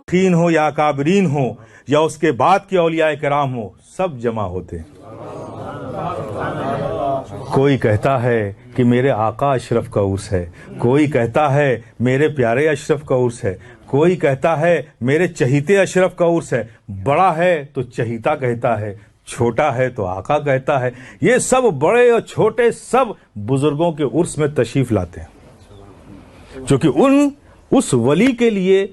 خین ہو یا اکابرین ہو یا اس کے بعد کے اولیاء کرام ہو، سب جمع ہوتے ہیں۔ کوئی کہتا ہے کہ میرے آقا اشرف کا عرس ہے، کوئی کہتا ہے میرے پیارے اشرف کا عرس ہے، کوئی کہتا ہے میرے چہیتے اشرف کا عرس ہے۔ بڑا ہے تو چہیتا کہتا ہے، چھوٹا ہے تو آقا کہتا ہے۔ یہ سب بڑے اور چھوٹے سب بزرگوں کے عرس میں تشریف لاتے ہیں، چونکہ اس ولی کے لیے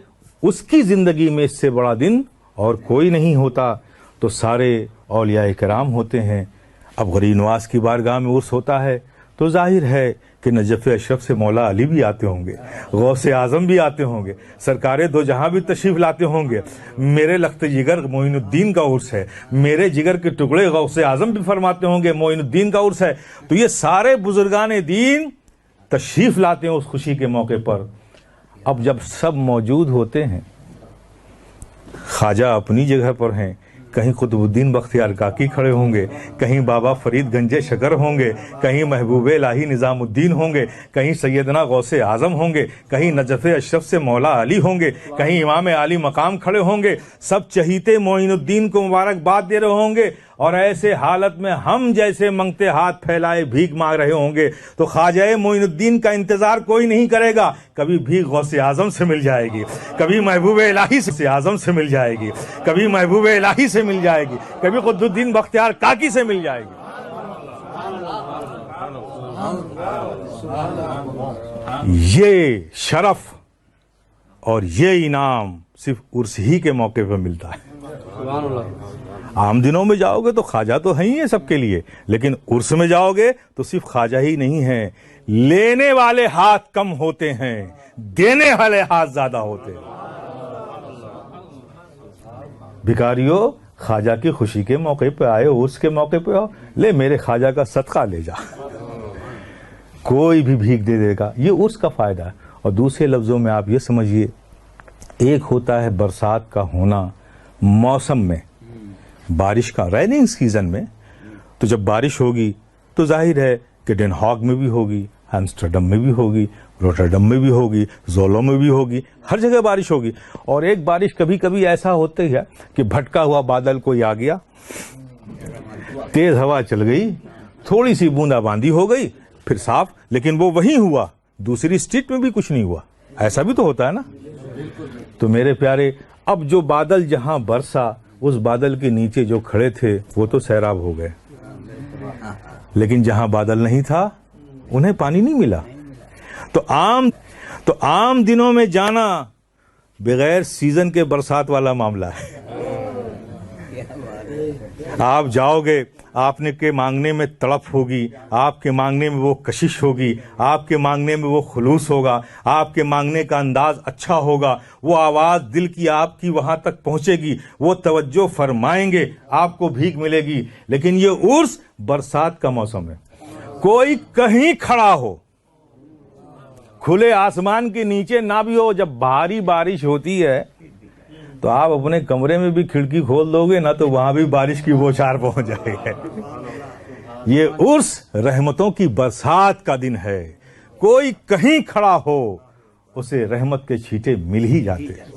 اس کی زندگی میں اس سے بڑا دن اور کوئی نہیں ہوتا۔ تو سارے اولیاء کرام ہوتے ہیں۔ اب غریب نواز کی بارگاہ میں عرس ہوتا ہے تو ظاہر ہے کہ نجف اشرف سے مولا علی بھی آتے ہوں گے، غوث اعظم بھی آتے ہوں گے، سرکار دو جہاں بھی تشریف لاتے ہوں گے۔ میرے لخت جگر معین الدین کا عرس ہے، میرے جگر کے ٹکڑے غوث اعظم بھی فرماتے ہوں گے معین الدین کا عرس ہے۔ تو یہ سارے بزرگان دین تشریف لاتے ہیں اس خوشی کے موقع پر۔ اب جب سب موجود ہوتے ہیں، خواجہ اپنی جگہ پر ہیں، کہیں قطب الدین بختیار کاکی کھڑے ہوں گے، کہیں بابا فرید گنج شکر ہوں گے، کہیں محبوب الہی نظام الدین ہوں گے، کہیں سیدنا غوث اعظم ہوں گے، کہیں نجف اشرف سے مولا علی ہوں گے، کہیں امام علی مقام کھڑے ہوں گے۔ سب چہیتے معین الدین کو مبارکباد دے رہے ہوں گے، اور ایسے حالت میں ہم جیسے منگتے ہاتھ پھیلائے بھیک مانگ رہے ہوں گے تو خواجہ معین الدین کا انتظار کوئی نہیں کرے گا۔ کبھی بھیک غوث اعظم سے مل جائے گی، کبھی محبوب الہی سے اعظم سے مل جائے گی، کبھی محبوب الہی سے مل جائے گی، کبھی قطب الدین بختیار کاکی سے مل جائے گی۔ یہ شرف اور یہ انعام صرف عرس ہی کے موقع پہ ملتا ہے۔ عام دنوں میں جاؤ گے تو خواجہ تو ہیں ہی ہیں سب کے لیے، لیکن عرس میں جاؤ گے تو صرف خواجہ ہی نہیں ہیں، لینے والے ہاتھ کم ہوتے ہیں، دینے والے ہاتھ زیادہ ہوتے ہیں۔ بھکاریوں، خواجہ کی خوشی کے موقع پہ آئے، عرس کے موقع پہ آؤ، لے میرے خواجہ کا صدقہ لے جا، کوئی بھی بھیک دے دے گا۔ یہ عرس کا فائدہ ہے۔ اور دوسرے لفظوں میں آپ یہ سمجھیے، ایک ہوتا ہے برسات کا ہونا موسم میں، بارش کا، ریننگ سیزن میں، تو جب بارش ہوگی تو ظاہر ہے کہ ڈین ہاگ میں بھی ہوگی، ہیمسٹرڈم میں بھی ہوگی، روٹرڈم میں بھی ہوگی، زولو میں بھی ہوگی، ہر جگہ بارش ہوگی۔ اور ایک بارش کبھی کبھی ایسا ہوتا ہے کہ بھٹکا ہوا بادل کوئی آ گیا، تیز ہوا چل گئی، تھوڑی سی بوندا باندی ہو گئی، پھر صاف، لیکن وہ وہیں ہوا، دوسری اسٹیٹ میں بھی کچھ نہیں ہوا۔ ایسا بھی تو ہوتا ہے نا۔ تو میرے پیارے، اب جو بادل جہاں برسا، اس بادل کے نیچے جو کھڑے تھے وہ تو سیراب ہو گئے، لیکن جہاں بادل نہیں تھا انہیں پانی نہیں ملا۔ تو عام دنوں میں جانا بغیر سیزن کے برسات والا معاملہ ہے۔ آپ جاؤ گے، آپ نے کے مانگنے میں تڑپ ہوگی، آپ کے مانگنے میں وہ کشش ہوگی، آپ کے مانگنے میں وہ خلوص ہوگا، آپ کے مانگنے کا انداز اچھا ہوگا، وہ آواز دل کی آپ کی وہاں تک پہنچے گی، وہ توجہ فرمائیں گے، آپ کو بھیک ملے گی۔ لیکن یہ عرس برسات کا موسم ہے، کوئی کہیں کھڑا ہو، کھلے آسمان کے نیچے نہ بھی ہو، جب بھاری بارش ہوتی ہے تو آپ اپنے کمرے میں بھی کھڑکی کھول دو گے نا تو وہاں بھی بارش کی بوچھار پہنچ جائے گی۔ یہ عرس رحمتوں کی برسات کا دن ہے، کوئی کہیں کھڑا ہو اسے رحمت کے چھینٹے مل ہی جاتے ہیں،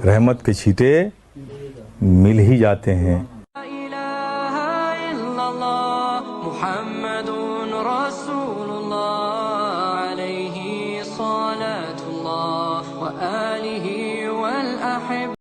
رحمت کے چھینٹے مل ہی جاتے ہیں۔ محمد رسول اللہ علیہ صلاۃ اللہ وآلہ والأحب